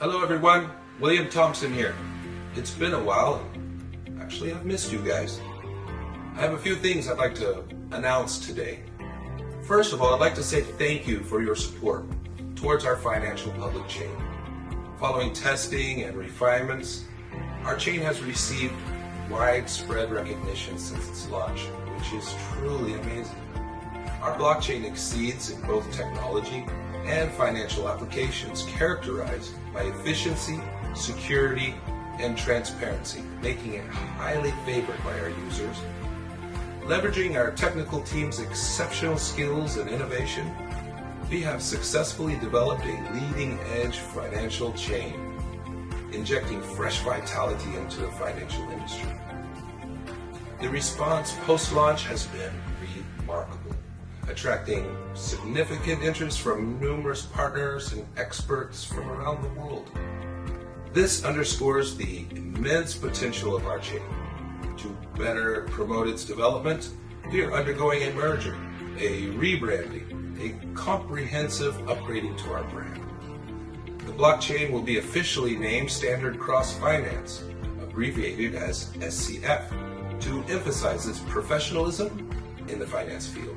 Hello everyone, William Thompson here. It's been a while, and actually I've missed you guys. I have a few things I'd like to announce today. First of all, I'd like to say thank you for your support towards our financial public chain. Following testing and refinements, our chain has received widespread recognition since its launch, which is truly amazing. Our blockchain exceeds in both technology and financial applications, characterized by efficiency, security, and transparency, making it highly favored by our users. Leveraging our technical team's exceptional skills and innovation, we have successfully developed a leading-edge financial chain, injecting fresh vitality into the financial industry. The response post-launch has been remarkable, attracting significant interest from numerous partners and experts from around the world. This underscores the immense potential of our chain. To better promote its development, we are undergoing a merger, a rebranding, a comprehensive upgrading to our brand. The blockchain will be officially named Standard Cross Finance, abbreviated as SCF, to emphasize its professionalism in the finance field.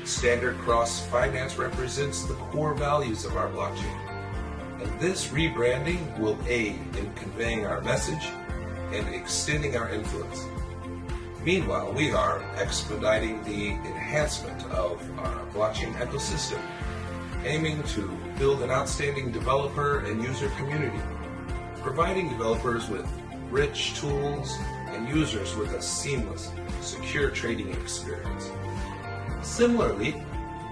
Standard Cross Finance represents the core values of our blockchain, and this rebranding will aid in conveying our message and extending our influence. Meanwhile, we are expediting the enhancement of our blockchain ecosystem, aiming to build an outstanding developer and user community, providing developers with rich tools and users with a seamless, secure trading experience. Similarly,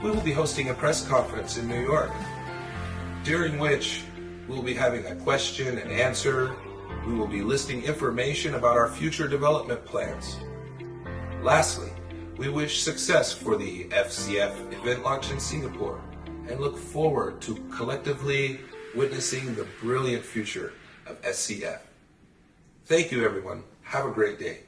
we will be hosting a press conference in New York, during which we will be having a question and answer. We will be listing information about our future development plans. Lastly, we wish success for the FCF event launch in Singapore and look forward to collectively witnessing the brilliant future of SCF. Thank you everyone. Have a great day.